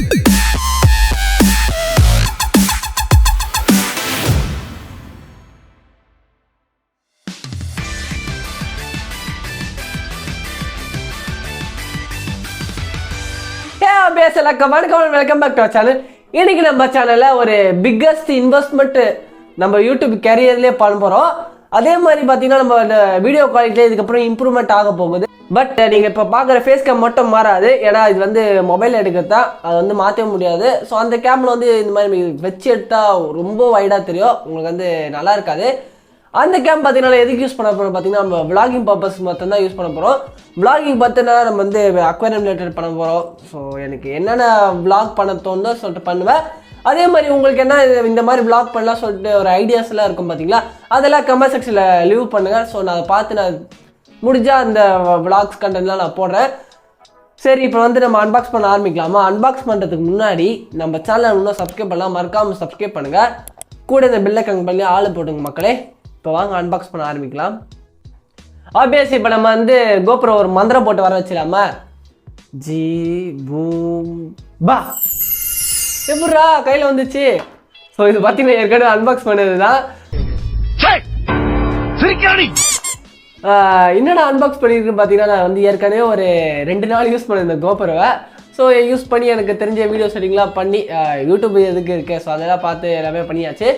Welcome back to our channel. இன்னைக்கு நம்ம சேனல்ல ஒரு பிக்கஸ்ட் இன்வெஸ்ட்மெண்ட் நம்ம யூடியூப் கேரியர்லயே பண்ண போறோம். அதே மாதிரி பாத்தீங்கன்னா நம்ம வீடியோ குவாலிட்டில இதுக்கப்புறம் இம்ப்ரூவ்மெண்ட் ஆக போகுது. பட் நீங்க இப்ப பாக்குற ஃபேஸ் கேம் மட்டும் மாறாது, ஏன்னா இது வந்து மொபைல் எடுக்கிறது தான், அது வந்து மாற்றவே முடியாது. ஸோ அந்த கேம்ல வந்து இந்த மாதிரி வச்சு எடுத்தா ரொம்ப வைடா தெரியும், உங்களுக்கு வந்து நல்லா இருக்காது. அந்த கேம் பார்த்தீங்கன்னா எதுக்கு யூஸ் பண்ண போகிறோம் பார்த்தீங்கன்னா, நம்ம விளாகிங் பர்பஸ் மட்டும் தான் யூஸ் பண்ண போகிறோம். விளாகிங் பார்த்தீங்கன்னா நம்ம வந்து அக்வேரியம் ரிலேட்டட் பண்ண போகிறோம். ஸோ எனக்கு என்னென்ன விளாக் பண்ண தோணுதோ சொல்லிட்டு பண்ணுவேன். அதே மாதிரி உங்களுக்கு என்ன இந்த மாதிரி விளாக் பண்ணலாம் சொல்லிட்டு ஒரு ஐடியாஸ்லாம் இருக்கும் பார்த்தீங்களா, அதெல்லாம் கமெண்ட் செக்ஷனில் லீவ் பண்ணுங்கள். ஸோ நான் அதை பார்த்து நான் முடிஞ்சால் அந்த விளாக்ஸ் கண்டென்ட்லாம் நான் போடுறேன். சரி, இப்போ வந்து நம்ம அன்பாக்ஸ் பண்ண ஆரம்பிக்கலாமா? அன்பாக்ஸ் பண்ணுறதுக்கு முன்னாடி நம்ம சேனலை இன்னும் சப்ஸ்கிரைப் பண்ணலாம், மறக்காமல் சப்ஸ்கிரைப் பண்ணுங்கள். கூட இந்த பில்லை கனெக்ட் பண்ணி ஆள் போட்டுங்க மக்களே. இப்போ வாங்க அன்பாக்ஸ் பண்ண ஆரம்பிக்கலாம். ஆப்வியஸ் இப்போ நம்ம வந்து கோப்ரோ ஒரு மந்திரம் போட்டு வர வச்சிடலாமா? ஜி பூம் பா எப்படா கையில் வந்துச்சு. ஸோ இது பார்த்தீங்கன்னா ஏற்கனவே அன்பாக்ஸ் பண்ணது தான். என்னடா அன்பாக்ஸ் பண்ணியிருக்குன்னு பார்த்தீங்கன்னா, நான் வந்து ஏற்கனவே ஒரு 2 நாள் யூஸ் பண்ணியிருந்தேன் கோப்ரோவை. ஸோ யூஸ் பண்ணி எனக்கு தெரிஞ்ச வீடியோ செட்டிங்லாம் பண்ணி யூடியூப் எதுக்கு இருக்கு, ஸோ அதெல்லாம் பார்த்து எல்லாமே பண்ணியாச்சு.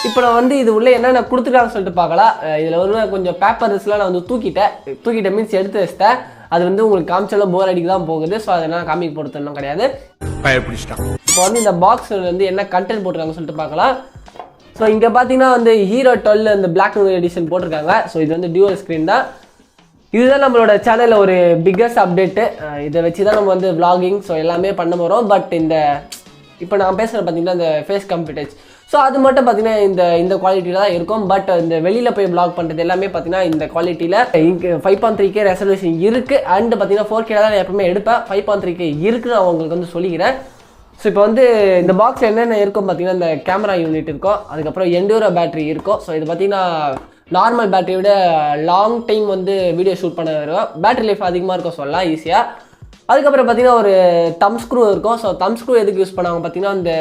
இப்போ நான் வந்து இது உள்ள என்னென்ன கொடுத்துருக்காங்கன்னு சொல்லிட்டு பார்க்கலாம். இதில் வந்து கொஞ்சம் பேப்பர்ஸ்லாம் நான் வந்து தூக்கிட்டேன் மீன்ஸ் எடுத்து வச்சிட்டேன். அது வந்து உங்களுக்கு காமிச்சாலும் போர் அடிக்க தான் போகுது. ஸோ அதெல்லாம் காமிக்க போகிறது கிடையாது. இப்போ வந்து இந்த பாக்ஸ் வந்து என்ன கண்டென்ட் போட்டிருக்காங்கன்னு சொல்லிட்டு பார்க்கலாம். ஸோ இங்கே பார்த்தீங்கன்னா வந்து ஹீரோ 12 இந்த பிளாக் எடிஷன் போட்டிருக்காங்க. ஸோ இது வந்து டியூவல் ஸ்க்ரீன் தான். இதுதான் நம்மளோட சேனலில் ஒரு பிக்கஸ்ட் அப்டேட்டு. இதை வச்சு தான் நம்ம வந்து விளாகிங் ஸோ எல்லாமே பண்ண போகிறோம். பட் இந்த இப்போ நான் பேசுகிறேன் பார்த்தீங்கன்னா இந்த ஃபேஸ் கம்ப்யூட்டர்ஸ், ஸோ அது மட்டும் பார்த்தீங்கன்னா இந்த குவாலிட்டியில் தான் இருக்கும். பட் இந்த வெளியில் போய் பிளாக் பண்ணுறது எல்லாமே பார்த்தீங்கன்னா இந்த குவாலிட்டியில் 5.3K ரெசல்யூஷன் இருக்குது. அண்ட் பார்த்தீங்கன்னா 4K தான் நான் எப்பவுமே எடுப்பேன். 5.3K இருக்குன்னு நான் உங்களுக்கு வந்து சொல்லிக்கிறேன். ஸோ இப்போ வந்து இந்த பாக்ஸில் என்னென்ன இருக்கும் பார்த்தீங்கன்னா, இந்த கேமரா யூனிட் இருக்கும், அதுக்கப்புறம் எண்டூரோ பேட்டரி இருக்கும். ஸோ இது பார்த்தீங்கன்னா நார்மல் பேட்டரியை விட லாங் டைம் வந்து வீடியோ ஷூட் பண்ண வரும், பேட்டரி லைஃப் அதிகமாக இருக்கும் சொல்லலாம் ஈஸியாக. அதுக்கப்புறம் பார்த்தீங்கன்னா ஒரு தம் ஸ்க்ரூ இருக்கும். ஸோ தம் ஸ்க்ரூ எதுக்கு யூஸ் பண்ணுவாங்க பார்த்தீங்கன்னா, இந்த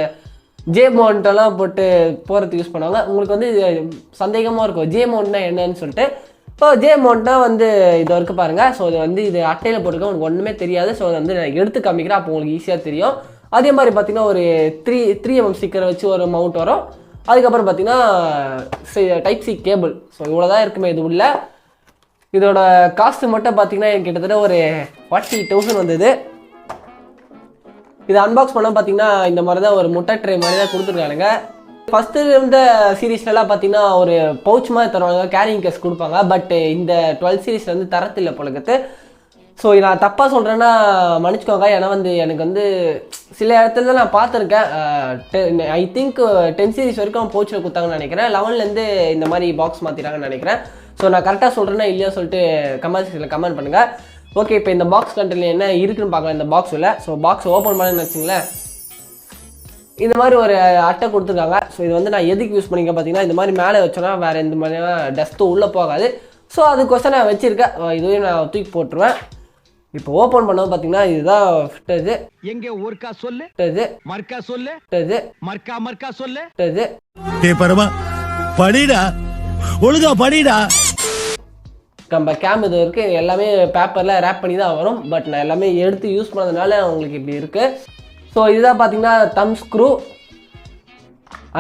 ஜே மவுண்டெல்லாம் போட்டு போகிறதுக்கு யூஸ் பண்ணுவாங்க. உங்களுக்கு வந்து சந்தேகமாக இருக்கும் ஜே மவுண்ட்னா என்னன்னு சொல்லிட்டு. இப்போ ஜே மவுண்ட்னா வந்து இது வரைக்கும் பாருங்கள். ஸோ இது வந்து இது அட்டையில் போட்டுருக்க உங்களுக்கு ஒன்றுமே தெரியாது. ஸோ அதை வந்து நான் எடுத்து காமிக்கிறேன், அப்போ உங்களுக்கு ஈஸியாக தெரியும். அதே மாதிரி பார்த்தீங்கன்னா ஒரு 3mm ஸ்டிக்கரை வச்சு ஒரு மவுண்ட் வரும். அதுக்கப்புறம் பார்த்தீங்கன்னா டைப் சி கேபிள். ஸோ இவ்வளோ தான் இருக்குமே இது உள்ள. இதோட காஸ்ட்டு மட்டும் பார்த்தீங்கன்னா எனக்கு கிட்டத்தட்ட ஒரு 40,000 வந்தது. இது அன்பாக்ஸ் பண்ண பார்த்தீங்கன்னா இந்த மாதிரி தான் ஒரு முட்டை ட்ரே மாதிரி தான் கொடுத்துருக்கானுங்க. ஃபஸ்ட்டு இருந்த சீரீஸ்லாம் பார்த்தீங்கன்னா ஒரு பவுச் மாதிரி தருவாங்க, கேரிங் கேஸ் கொடுப்பாங்க. பட் இந்த 12 சீரீஸில் வந்து தரத்தில்லை பொழுது. ஸோ நான் தப்பாக சொல்கிறேன்னா மன்னிச்சுக்கோங்க. ஏன்னா வந்து எனக்கு வந்து சில இடத்துல நான் பார்த்துருக்கேன். ஐ திங்க் 10 சீரீஸ் வரைக்கும் பவுச்சில் கொடுத்தாங்கன்னு நினைக்கிறேன். 11லேருந்து இந்த மாதிரி பாக்ஸ் மாற்றிட்டாங்கன்னு நினைக்கிறேன். ஸோ நான் கரெக்டாக சொல்கிறேன்னா இல்லையா சொல்லிட்டு கமெண்ட் செக்ஷனில் கமெண்ட் பண்ணுங்கள். ஓகே, இப்போ இந்த பாக்ஸ் கண்டென்ட்ல என்ன இருக்குன்னு பார்க்கலாம் இந்த பாக்ஸில். ஸோ பாக்ஸ் ஓப்பன் பண்ணணும்னு வச்சுங்களேன், இந்த மாதிரி ஒரு அட்டை கொடுத்துருக்காங்க. ஸோ இது வந்து நான் எதுக்கு யூஸ் பண்ணிக்க பார்த்தீங்கன்னா, இந்த மாதிரி மேலே வச்சோன்னா வேறு எந்த மாதிரியான டஸ்ட்டும் உள்ளே போகாது. ஸோ அதுக்கோசம் நான் வச்சுருக்கேன். இதுவே நான் தூக்கி போட்டுருவேன். இப்போ ஓப்பன் பண்ணது பார்த்தீங்கன்னா இதுதான் ஃபிட்டது. எங்கே ஒர்க்கா சொல்லு இது மர்க்கா சொல்லு இது மர்க்கா சொல்லு இது டே பரமா படிடா ஒழுங்கா படிடா. நம்ம கேம் இது இருக்கு, எல்லாமே பேப்பரில் ரேப் பண்ணி தான் வரும். பட் நான் எல்லாமே எடுத்து யூஸ் பண்ணதுனால உங்களுக்கு இப்படி இருக்குது. ஸோ இதுதான் பார்த்தீங்கன்னா தம் ஸ்க்ரூ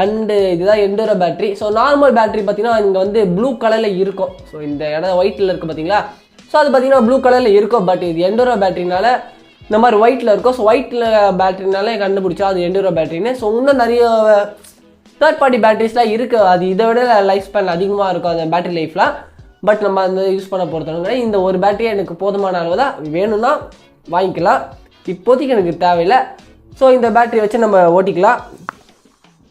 அண்டு இதுதான் எண்டூரோ பேட்டரி. ஸோ நார்மல் பேட்டரி பார்த்தீங்கன்னா இங்கே வந்து ப்ளூ கலரில் இருக்கும். ஸோ இந்த இடம் ஒயிட்டில் இருக்குது பார்த்தீங்களா. ஸோ அது பார்த்தீங்கன்னா ப்ளூ கலரில் இருக்கும். பட் இது எண்டூரோ பேட்டரினால இந்த மாதிரி ஒயிட்டில் இருக்கும். ஸோ ஒயிட்டில் பேட்டரினால கண்டுபிடிச்சா அது எண்டூரோ பேட்டரின்னு. ஸோ இன்னும் நிறைய தேர்ட் பார்ட்டி பேட்டரிஸ்லாம் இருக்குது, அது இதை விட லைஃப் ஸ்பேன் அதிகமாக இருக்கும் அந்த பேட்டரி லைஃப்லாம். பட் நம்ம அந்த யூஸ் பண்ண பொறுத்தவங்க இந்த ஒரு பேட்டரியே எனக்கு போதுமான அளவு தான், வேணும்னா வாங்கிக்கலாம், இப்போதைக்கு எனக்கு தேவையில்லை. ஸோ இந்த பேட்டரி வச்சு நம்ம ஓட்டிக்கலாம்.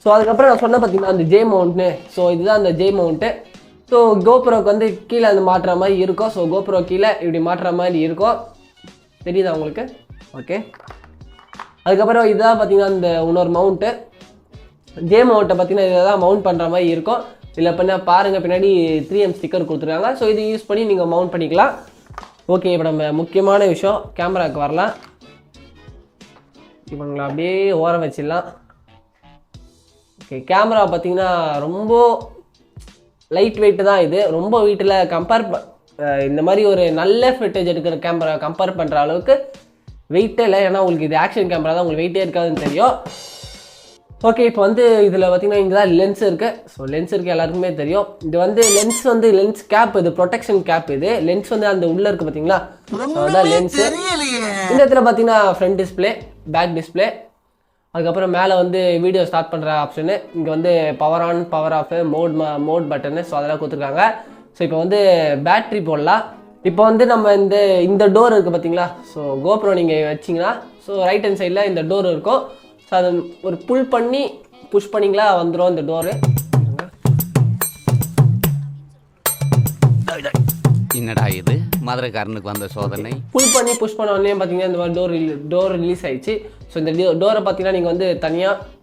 ஸோ அதுக்கப்புறம் நான் சொன்ன பார்த்தீங்கன்னா அந்த ஜே மவுண்ட்னு. ஸோ இதுதான் அந்த ஜே மவுண்ட்டு. ஸோ கோப்ரோக்கு வந்து கீழே அந்த மாட்டுற மாதிரி இருக்கும். ஸோ கோப்ரோ கீழே இப்படி மாட்டுற மாதிரி இருக்கும், தெரியுதா உங்களுக்கு? ஓகே. அதுக்கப்புறம் இதுதான் பார்த்தீங்கன்னா இந்த இன்னொரு மவுண்ட்டு ஜே மவுண்ட்டை பார்த்தீங்கன்னா இதை தான் மவுண்ட் பண்ணுற மாதிரி இருக்கும். இதில் பண்ண பாருங்கள் பின்னாடி 3M ஸ்டிக்கர் கொடுத்துருக்காங்க. ஸோ இது யூஸ் பண்ணி நீங்கள் மவுண்ட் பண்ணிக்கலாம். ஓகே, இப்போ நம்ம முக்கியமான விஷயம் கேமராவுக்கு வரலாம். இவங்களை அப்படியே ஓரம் வச்சிடலாம். ஓகே, கேமரா பார்த்தீங்கன்னா ரொம்ப லைட் வெயிட்டு தான் இது. ரொம்ப வீட்டில் இந்த மாதிரி ஒரு நல்ல ஃபுட்டேஜ் எடுக்கிற கேமரா கம்பேர் பண்ணுற அளவுக்கு வெயிட்டே இல்லை. ஏன்னா உங்களுக்கு இது ஆக்ஷன் கேமரா தான், உங்களுக்கு வெயிட்டே இருக்காதுன்னு தெரியும். ஓகே, இப்போ வந்து இதில் பார்த்தீங்கன்னா இங்கே தான் லென்ஸ் இருக்குது. ஸோ லென்ஸ் இருக்குது எல்லாருக்குமே தெரியும். இது வந்து லென்ஸ் கேப், இது ப்ரொடெக்ஷன் கேப். இது லென்ஸ் வந்து அந்த உள்ளே இருக்குது பார்த்தீங்களா, அதுதான் லென்ஸு. இந்த இடத்துல பார்த்தீங்கன்னா ஃப்ரண்ட் டிஸ்பிளே, பேக் டிஸ்பிளே, அதுக்கப்புறம் மேலே வந்து வீடியோ ஸ்டார்ட் பண்ணுற ஆப்ஷனு, இங்கே வந்து power on power off, mode button, so அதெல்லாம் கொடுத்துருக்காங்க. ஸோ இப்போ வந்து பேட்ரி போடலாம். இப்போ வந்து நம்ம இந்த டோர் இருக்குது பார்த்தீங்களா, ஸோ கோப்ரோ நீங்கள் வச்சிங்கன்னா ஸோ ரைட் ஹேண்ட் சைடில் இந்த டோர் இருக்கும். ஸோ அதை ஒரு புஷ் பண்ணிங்களா வந்துடும் இந்த டோரு. என்னடா இது மதுரைக்காரனுக்கு வந்த சோதனை. புஷ் பண்ண உடனே பார்த்தீங்கன்னா இந்த மாதிரி டோர் ரிலீஸ் ஆயிடுச்சு. ஸோ இந்த டோரை பார்த்தீங்கன்னா நீங்கள் வந்து தனியாக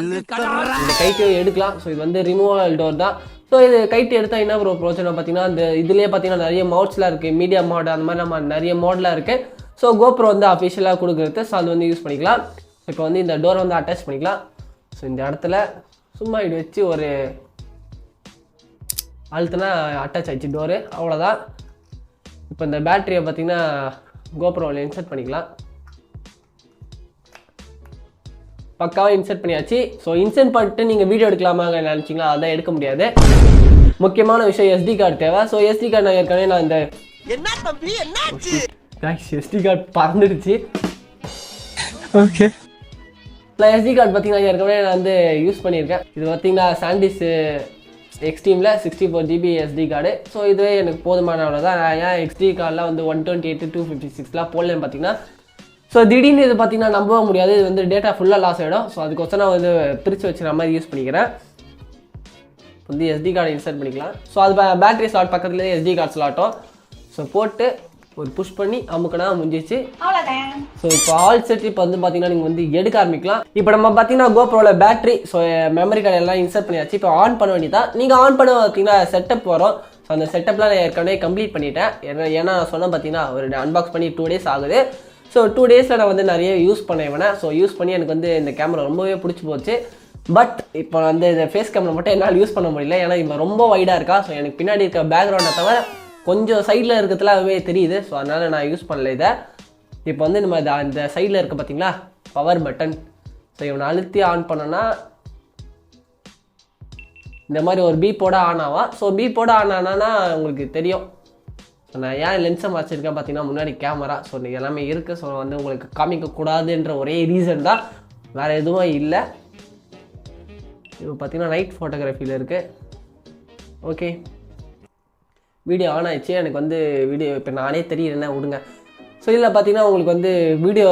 இந்த கைட்டு எடுக்கலாம். ஸோ இது வந்து ரிமூவல் டோர் தான். ஸோ இது கைட்டு எடுத்தால் என்ன ஒரு பிரச்சனை பார்த்தீங்கன்னா, இந்த இதுலேயே பார்த்தீங்கன்னா நிறைய மோட்ஸ்லாம் இருக்குது, மீடியா மோட் அந்த மாதிரி நம்ம நிறைய மோட்லாம் இருக்குது. ஸோ கோப்ரோ வந்து அஃபிஷியலாக கொடுக்குறது. ஸோ அது வந்து யூஸ் பண்ணிக்கலாம். இப்போ வந்து இந்த டோரை வந்து அட்டாச் பண்ணிக்கலாம். ஸோ இந்த இடத்துல சும்மா இது வச்சு ஒரு அழுத்தினா அட்டாச் ஆகிடுச்சு டோரு, அவ்வளோதான். இப்போ இந்த பேட்டரியை பார்த்தீங்கன்னா கோப்ரோவில் இன்சர்ட் பண்ணிக்கலாம். பக்காவாக இன்சர்ட் பண்ணியாச்சு. ஸோ இன்சர்ட் பண்ணிட்டு நீங்கள் வீடியோ எடுக்கலாமா நினச்சிங்களா, அதான் எடுக்க முடியாது. முக்கியமான விஷயம் எஸ்டி கார்டு தேவை. ஸோ எஸ்டி கார்டு நான் ஏற்கனவே இந்த எஸ்டி கார்டு பறந்துடுச்சு. ஓகே, எஸ்டி கார்டு பார்த்தீங்கன்னா ஏற்கனவே நான் வந்து யூஸ் பண்ணியிருக்கேன். இது பார்த்தீங்கன்னா சாண்டிஸ் எக்ஸ்ட்ரீமில் 64 GB எஸ்டி கார்டு. ஸோ இதுவே எனக்கு போதுமான அவ்வளோதான். நான் ஏன் எக்ஸ்டி கார்டெலாம் வந்து 128 256 போடலன்னு பார்த்தீங்கன்னா, ஸோ திடீர்னு இது பார்த்தீங்கன்னா நம்பவே முடியாது, இது வந்து டேட்டா ஃபுல்லாக லாஸ் ஆகிடும். ஸோ அதுக்கொசரம் நான் வந்து பிரித்து வச்சுக்கிற மாதிரி யூஸ் பண்ணிக்கிறேன். வந்து எஸ்டி கார்டை இன்சர்ட் பண்ணிக்கலாம். ஸோ அது பேட்டரி ஸ்லாட் பக்கத்துலேயே எஸ்டி கார்டு ஸ்லாட்டும். ஸோ போட்டு ஒரு புஷ் பண்ணி அமுக்கினா முடிஞ்சிச்சு. ஸோ இப்போ ஆல் செட் இப்போ வந்து பார்த்தீங்கன்னா நீங்கள் வந்து எடுக்க ஆரம்பிக்கலாம். இப்போ நம்ம பார்த்தீங்கன்னா கோப்ரோவில் பேட்டரி, ஸோ மெமரி கார்டு எல்லாம் இன்சர்ட் பண்ணியாச்சு. இப்போ ஆன் பண்ண வேண்டியதான். நீங்கள் ஆன் பண்ண பார்த்தீங்கன்னா செட்டப் வரும். ஸோ அந்த செட்டப்லாம் நான் ஏற்கனவே கம்ப்ளீட் பண்ணிட்டேன். ஏன்னா நான் சொன்னேன் பார்த்தீங்கன்னா ஒரு அன்பாக்ஸ் பண்ணி 2 days ஆகுது. ஸோ 2 daysல நான் வந்து நிறைய யூஸ் பண்ணேன். ஸோ யூஸ் பண்ணி எனக்கு வந்து இந்த கேமரா ரொம்பவே பிடிச்சி போச்சு. பட் இப்போ வந்து இந்த ஃபேஸ் கேமரா மட்டும் என்னால் யூஸ் பண்ண முடியல. ஏன்னா இப்போ ரொம்ப வைடாக இருக்கா. ஸோ எனக்கு பின்னாடி இருக்க பேக்ரவுண்டை தவிர கொஞ்சம் சைடில் இருக்கிறதுலாம் அதுவே தெரியுது. ஸோ அதனால் நான் யூஸ் பண்ணல இதை. இப்போ வந்து நம்ம இந்த சைடில் இருக்க பார்த்தீங்களா பவர் பட்டன். ஸோ இவனை அழுத்தி ஆன் பண்ணோன்னா இந்த மாதிரி ஒரு பீப்போட ஆன் ஆகும். ஸோ பீப்போட ஆன் ஆனான்னா உங்களுக்கு தெரியும். ஸோ நான் ஏன் லென்ஸை மறைச்சிருக்கேன் பார்த்தீங்கன்னா, முன்னாடி கேமரா. ஸோ எல்லாமே இருக்குது. ஸோ வந்து உங்களுக்கு காமிக்கக்கூடாதுன்ற ஒரே ரீசன் தான், வேறு எதுவும் இல்லை. இப்போ பார்த்தீங்கன்னா நைட் ஃபோட்டோகிராஃபியில் இருக்குது. ஓகே, வீடியோ ஆன் ஆயிடுச்சு. எனக்கு வந்து வீடியோ இப்போ நானே தெரியலன்னா விடுங்க. ஸோ இதில் பார்த்தீங்கன்னா உங்களுக்கு வந்து வீடியோ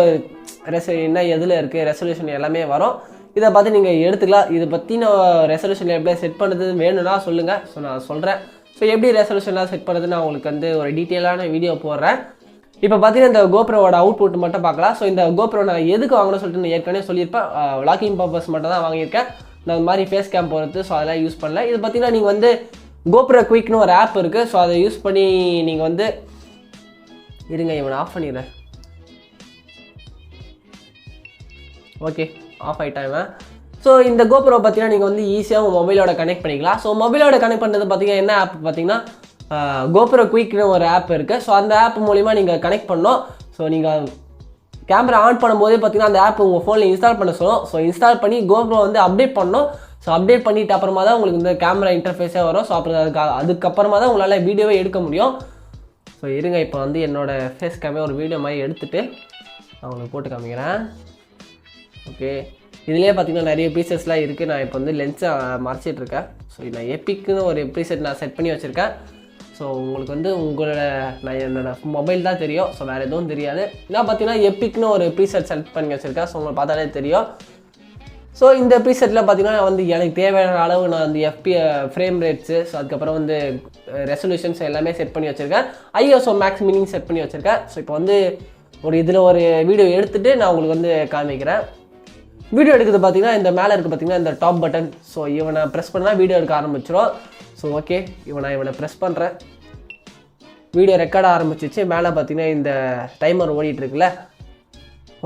என்ன எதில் இருக்குது ரெசல்யூஷன் எல்லாமே வரும். இதை பார்த்து நீங்கள் எடுத்துக்கலாம். இதை பற்றி நான் ரெசல்யூஷன் எப்படி செட் பண்ணுறதுன்னு வேணும்னா சொல்லுங்கள். ஸோ நான் சொல்கிறேன். ஸோ எப்படி ரெசல்யூஷன்லாம் செட் பண்ணுறது நான் உங்களுக்கு வந்து ஒரு டீட்டெயிலான வீடியோ போடுறேன். இப்போ பார்த்தீங்கன்னா இந்த கோப்ரோவோட அவுட்புட் மட்டும் பார்க்கலாம். ஸோ இந்த கோப்ரோ நான் எதுக்கு வாங்கணும்னு சொல்லிட்டு நான் ஏற்கனவே சொல்லியிருப்பேன். விளாகிங் பர்பஸ் மட்டும் தான் வாங்கியிருக்கேன். நான் இந்த மாதிரி ஃபேஸ் கேம் போகிறது. ஸோ அதெல்லாம் யூஸ் பண்ணல. இது பார்த்தீங்கன்னா நீங்கள் வந்து கோப்ரோ குயிக்னு ஒரு ஆப் இருக்குது. ஸோ அதை யூஸ் பண்ணி நீங்கள் வந்து இருங்க, இவனை ஆஃப் பண்ணிடுறேன். ஓகே, ஆஃப் ஆகிட்டான் இவன். ஸோ இந்த கோப்ரோ பார்த்தீங்கன்னா நீங்கள் வந்து ஈஸியாக உங்கள் மொபைலோட கனெக்ட் பண்ணிக்கலாம். ஸோ மொபைலோட கனெக்ட் பண்ணுறது பார்த்தீங்கன்னா என்ன ஆப் பார்த்தீங்கன்னா கோப்ரோ குயிக்னு ஒரு ஆப் இருக்குது. ஸோ அந்த ஆப் மூலிமா நீங்கள் கனெக்ட் பண்ணோம். ஸோ நீங்கள் கேமரா ஆன் பண்ணும்போதே பார்த்தீங்கன்னா அந்த ஆப் உங்கள் ஃபோனில் இன்ஸ்டால் பண்ண சொல்லும். ஸோ இன்ஸ்டால் பண்ணி கோப்ரோ வந்து அப்டேட் பண்ணணும். ஸோ அப்டேட் பண்ணிட்டு அப்புறமா தான் உங்களுக்கு இந்த கேமரா இன்டர்ஃபேஸே வரும். ஸோ அப்புறம் அதுக்கப்புறமா தான் உங்களால் வீடியோவே எடுக்க முடியும். ஸோ இருங்க, இப்போ வந்து என்னோடய ஃபேஸ் கேமே ஒரு வீடியோ மாதிரி எடுத்துகிட்டு நான் உங்களுக்கு போட்டு காமிக்கிறேன். ஓகே, இதுலேயே பார்த்தீங்கன்னா நிறைய ப்ரீசெட்ஸ்லாம் இருக்குது. நான் இப்போ வந்து லென்ஸை மறைச்சிட்ருக்கேன். ஸோ நான் எப்பிக்குன்னு ஒரு ப்ரீசெட் நான் செட் பண்ணி வச்சுருக்கேன். ஸோ உங்களுக்கு வந்து நான் என்னோடய மொபைல் தான் தெரியும். ஸோ வேறு எதுவும் தெரியாது. நான் பார்த்தீங்கன்னா எப்பிக்னு ஒரு ப்ரீசெட் செலக்ட் பண்ணி வச்சுருக்கேன். ஸோ உங்களுக்கு பார்த்தாலே தெரியும். ஸோ இந்த ப்ரீசெட்டில் பார்த்தீங்கன்னா வந்து எனக்கு தேவையான அளவு நான் வந்து ஃப்ரேம் ரேட்ஸு, ஸோ அதுக்கப்புறம் வந்து ரெசல்யூஷன்ஸ் எல்லாமே செட் பண்ணி வச்சுருக்கேன். ஐஎஸ்ஓ மேக்ஸ் மினிங் செட் பண்ணி வச்சுருக்கேன். ஸோ இப்போ வந்து இதில் ஒரு வீடியோ எடுத்துகிட்டு நான் உங்களுக்கு வந்து காமிக்கிறேன். வீடியோ எடுக்கிறது பார்த்தீங்கன்னா இந்த மேலே இருக்குது பார்த்தீங்கன்னா இந்த டாப் பட்டன். ஸோ இவனை ப்ரெஸ் பண்ணால் வீடியோ எடுக்க ஆரம்பிச்சிடும். ஸோ ஓகே, இவனை ப்ரெஸ் பண்ணுறேன். வீடியோ ரெக்கார்ட் ஆரம்பிச்சிச்சு. மேலே பார்த்தீங்கன்னா இந்த டைமர் ஓடிட்டுருக்குல்ல,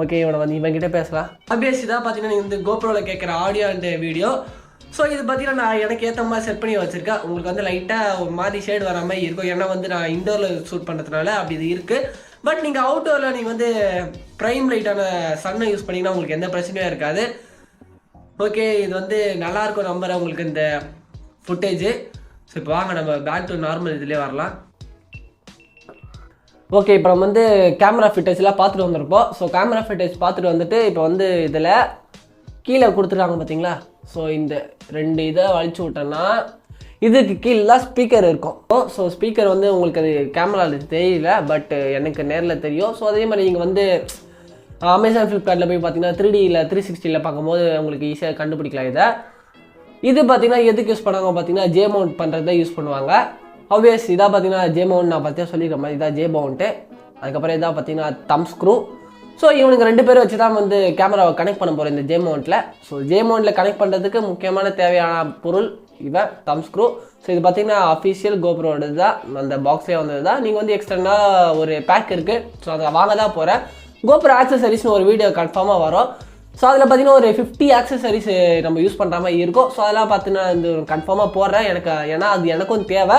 ஓகே இவனை வந்து இவன்கிட்ட பேசலாம். ஆப்வியஸ்லி தான் பார்த்தீங்கன்னா நீங்கள் வந்து கோப்ரோவில் கேட்குற ஆடியோ அண்ட் வீடியோ. ஸோ இது பார்த்தீங்கன்னா நான் எனக்கு ஏற்ற மாதிரி செட் பண்ணி வச்சுருக்கேன். உங்களுக்கு வந்து லைட்டாக ஒரு மாதிரி ஷேடு வர மாதிரி இருக்கும். ஏன்னா வந்து நான் இண்டோரில் ஷூட் பண்ணுறதுனால அப்படி இது இருக்குது. பட் நீங்கள் அவுட்டோரில் நீங்கள் வந்து ப்ரைம் லைட்டான சன்னை யூஸ் பண்ணிங்கன்னா உங்களுக்கு எந்த பிரச்சனையும் இருக்காது. ஓகே இது வந்து நல்லாயிருக்கும் நம்புகிறேன் உங்களுக்கு இந்த ஃபுட்டேஜு. ஸோ இப்போ வாங்க நம்ம பேக் டு நார்மல் இதிலே வரலாம். ஓகே இப்போ நம்ம வந்து கேமரா ஃபிட்டேஜ்லாம் பார்த்துட்டு வந்திருப்போம். ஸோ கேமரா ஃபிட்டேஜ் பார்த்துட்டு வந்துட்டு இப்போ வந்து இதில் கீழே கொடுத்துருக்காங்க பார்த்தீங்களா. ஸோ இந்த 2 இதை வலிச்சு விட்டோன்னா இதுக்கு கீழே ஸ்பீக்கர் இருக்கும். ஸோ ஸ்பீக்கர் வந்து உங்களுக்கு அது கேமராவில் தெரியல, பட் எனக்கு நேரில் தெரியும். ஸோ அதே மாதிரி நீங்கள் வந்து அமேசான் ஃப்ளிப்கார்ட்டில் போய் பார்த்தீங்கன்னா 3Dயில் 360ல் பார்க்கும்போது உங்களுக்கு ஈஸியாக கண்டுபிடிக்கலாம். இது பார்த்தீங்கன்னா எதுக்கு யூஸ் பண்ணுவாங்க பார்த்தீங்கன்னா ஜே மவுண்ட் பண்ணுறது தான் யூஸ் பண்ணுவாங்க. ஆப்வியஸ் இதாக பார்த்தீங்கன்னா ஜே மவுண்ட் நான் பார்த்தியா சொல்லிக்கிற மாதிரி இதான் ஜே மவுண்ட்டு. அதுக்கப்புறம் இதாக பார்த்தீங்கன்னா தம் ஸ்க்ரூ. ஸோ இவனுக்கு 2 பேரும் வச்சு தான் வந்து கேமராவை கனெக்ட் பண்ண போகிறேன் இந்த ஜே மவுண்ட்டில். ஸோ ஜே மவுண்ட்டில் கனெக்ட் பண்ணுறதுக்கு முக்கியமான தேவையான பொருள் இவன் தம் ஸ்க்ரூ. ஸோ இது பார்த்தீங்கன்னா அஃபிஷியல் கோப்ரோட தான் அந்த பாக்ஸ்லேயே வந்தது தான். நீங்கள் வந்து எக்ஸ்டர்னாக ஒரு பேக் இருக்குது. ஸோ அதை வாங்க தான் போகிறேன். கோப்ரோ ஆக்சசரிஸ்னு ஒரு வீடியோ கன்ஃபார்மாக வரும். ஸோ அதில் பார்த்தீங்கன்னா ஒரு 50 ஆக்சசரிஸ் நம்ம யூஸ் பண்ணுற மாதிரி இருக்கும். ஸோ அதெல்லாம் பார்த்தீங்கன்னா இந்த கன்ஃபார்மாக போடுறேன் ஏன்னா அது எனக்கும் தேவை.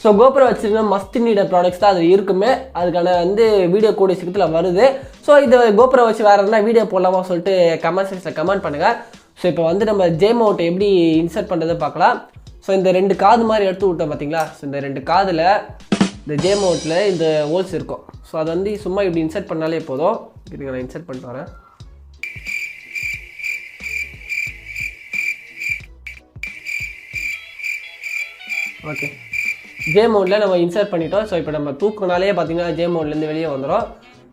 ஸோ கோப்ரோ வச்சுருந்தா மஸ்ட் நீட ப்ராடக்ட்ஸ் தான் அது இருக்குமே. அதுக்கான வந்து வீடியோ கூடிய சீக்கிரத்தில் வருது. ஸோ இதை கோப்ரோ வச்சு வேறு என்ன வீடியோ போடலாமா சொல்லிட்டு கமெண்ட் செக்ஷனில் கமெண்ட் பண்ணுங்கள். ஸோ இப்போ வந்து நம்ம ஜே மவுண்ட் எப்படி இன்சர்ட் பண்ணுறதை பார்க்கலாம். ஸோ இந்த 2 காது மாதிரி எடுத்து விட்டோம் பார்த்தீங்களா. ஸோ இந்த 2 காதில் இந்த ஜே மவுண்ட்டில் இந்த ஹோல்ஸ் இருக்கும். ஸோ அதை வந்து சும்மா இப்படி இன்சர்ட் பண்ணாலே போதும். இதுக்கு நான் இன்சர்ட் பண்ணிட்டு வரேன். ஓகே ஜே மவுண்டில் நம்ம இன்சர்ட் பண்ணிட்டோம். ஸோ இப்போ நம்ம தூக்குனாலே பார்த்தீங்கன்னா ஜே மவுண்ட்லேருந்து வெளியே வந்துடும்.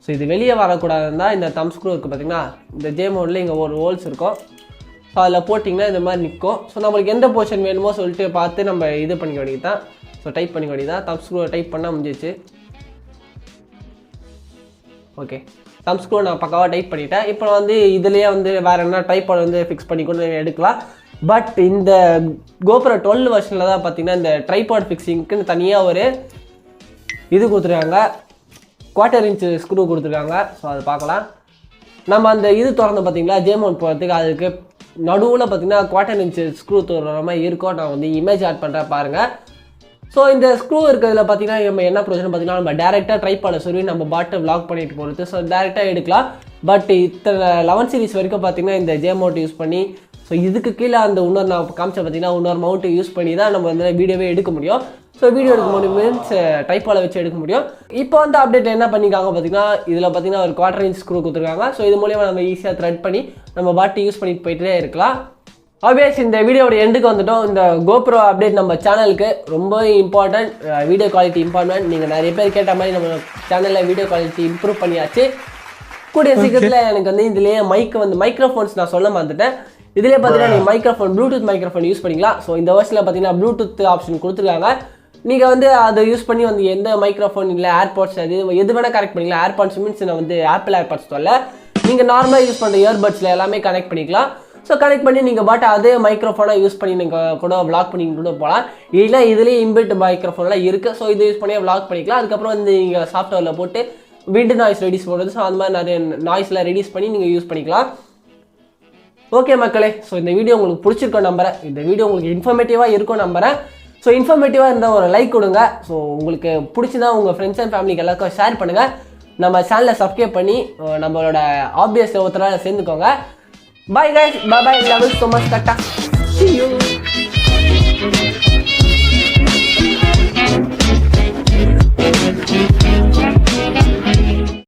ஸோ இது வெளியே வரக்கூடாதுன்னு தான் இந்த தம் ஸ்க்ரூ இருக்குது பார்த்தீங்கன்னா. இந்த ஜே மவுண்டில் இங்கே ஒரு ஹோல்ஸ் இருக்கும். ஸோ அதில் போட்டிங்கன்னா இந்த மாதிரி நிற்கும். ஸோ நம்மளுக்கு எந்த போர்ஷன் வேணுமோ சொல்லிட்டு பார்த்து நம்ம இது பண்ணிக்க வேண்டியது தான். ஸோ டைப் பண்ணிக்க வேண்டியது தான். தம் ஸ்க்ரூவை டைப் பண்ணால் முடிஞ்சிச்சு. ஓகே தம் ஸ்க்ரூ நான் பக்காவாக டைப் பண்ணிட்டேன். இப்போ வந்து இதுலேயே வந்து வேறு என்ன ட்ரைபாட் வந்து ஃபிக்ஸ் பண்ணி கொண்டு எடுக்கலாம். பட் இந்த கோப்ரோ 12 வெர்ஷனில் தான் பார்த்தீங்கன்னா இந்த ட்ரைபாட் ஃபிக்ஸிங்க்குன்னு தனியாக ஒரு இது கொடுத்துருக்காங்க. 1/4 இன்ச் ஸ்க்ரூ கொடுத்துருக்காங்க. ஸோ அது பார்க்கலாம். நம்ம அந்த இது திறந்து பார்த்தீங்களா ஜே மவுண்ட் போகிறதுக்கு அதுக்கு நடுவில் பார்த்தீங்கன்னா 1/4 இன்ச் ஸ்க்ரூ திறந்த மாதிரி இருக்கும். நான் வந்து இமேஜ் ஆட் பண்ணுறேன் பாருங்கள். ஸோ இந்த ஸ்க்ரூ இருக்கிறதுல பார்த்தீங்கன்னா நம்ம என்ன ப்ரொசீஜர் பார்த்தீங்கன்னா நம்ம டேரெக்டாக ட்ரைபாடை சொல்லி நம்ம பாட்டு விளாக் பண்ணிட்டு போகிறது. ஸோ டேரெக்டாக எடுக்கலாம். பட் இத்தனை 11 சீரிஸ் வரைக்கும் பார்த்தீங்கன்னா இந்த ஜே மவுண்ட் யூஸ் பண்ணி ஸோ இதுக்கு கீழே அந்த இன்னொரு நான் காமிச்ச பார்த்தீங்கன்னா இன்னொரு மவுண்ட்டு யூஸ் பண்ணி தான் நம்ம வந்து வீடியோவே எடுக்க முடியும். ஸோ வீடியோ எடுக்க முடியும் மீன்ஸ் ட்ரைபாடை வச்சு எடுக்க முடியும். இப்போ வந்து அப்டேட் என்ன பண்ணியிருக்காங்க பார்த்தீங்கன்னா இதில் பார்த்தீங்கன்னா ஒரு 1/4 இன்ச் ஸ்க்ரூ கொடுத்துருக்காங்க. ஸோ இது மூலியமாக நம்ம ஈஸியாக த்ரெட் பண்ணி நம்ம பாட்டு யூஸ் பண்ணிட்டு போயிட்டே இருக்கலாம். ஆப்வியஸ் இந்த வீடியோட எண்டுக்கு வந்துட்டோம். இந்த கோப்ரோ அப்டேட் நம்ம சேனலுக்கு ரொம்ப இம்பார்ட்டன்ட். Video quality important. நீங்கள் நிறைய பேர் கேட்ட மாதிரி நம்ம சேனலில் வீடியோ குவாலிட்டி இம்ப்ரூவ் பண்ணியாச்சு. கூடிய சீக்கிரத்தில் எனக்கு வந்து இதுலேயே மைக்ரோஃபோன்ஸ் நான் சொல்ல மறந்துட்டேன். இதிலே பார்த்தீங்கன்னா நீங்கள் மைக்ரோஃபோன் ப்ளூடூத் மைக்ரோஃபோன் யூஸ் பண்ணிக்கலாம். ஸோ இந்த வருஷத்தில் பார்த்தீங்கன்னா ப்ளூடூத் ஆப்ஷன் கொடுத்துருக்காங்க. நீங்கள் வந்து அதை யூஸ் பண்ணி வந்து எந்த மைக்ரோஃபோன் இல்லை ஏர்பாட்ஸ் எது வேணால் கனெக்ட் பண்ணிக்கலாம். ஏர்பாட்ஸ் மீன்ஸ் நான் வந்து ஆப்பிள் ஏர்பாட்ஸ் சொல்ல நீங்கள் நார்மலாக யூஸ் பண்ணுற இயர்பட்ஸில் எல்லாமே கனெக்ட் பண்ணிக்கலாம். ஸோ கனெக்ட் பண்ணி நீங்கள் பாட்டு அதே மைக்ரோஃபோனாக யூஸ் பண்ணி நீங்கள் கூட விளாக் பண்ணி கூட போகலாம். இல்லை இதுலேயே இன்பில்ட் மைக்ரோஃபோன்லாம் இருக்குது. ஸோ இதை யூஸ் பண்ணி விளாக் பண்ணிக்கலாம். அதுக்கப்புறம் வந்து நீங்கள் சாஃப்ட்வேரில் போட்டு விண்ட் நாய்ஸ் ரெடியூஸ் பண்ணுறது. ஸோ அந்த மாதிரி நிறைய நாய்ஸில் ரெடியூஸ் பண்ணி நீங்கள் யூஸ் பண்ணிக்கலாம். ஓகே மக்களே, ஸோ இந்த வீடியோ உங்களுக்கு பிடிச்சிருக்கோம் நம்புறேன். இந்த வீடியோ உங்களுக்கு இன்ஃபர்மேட்டிவாக இருக்கும் நம்புறேன். ஸோ இன்ஃபர்மேட்டிவாக இருந்தால் ஒரு லைக் கொடுங்க. ஸோ உங்களுக்கு பிடிச்சிதான் உங்கள் ஃப்ரெண்ட்ஸ் அண்ட் ஃபேமிலிக்கு எல்லாருக்கும் ஷேர் பண்ணுங்கள். நம்ம சேனலை சப்ஸ்கிரைப் பண்ணி நம்மளோட ஆப்வியஸ் ஒருத்தராக சேர்ந்துக்கோங்க. Bye guys, bye, love you so much, tata, see you.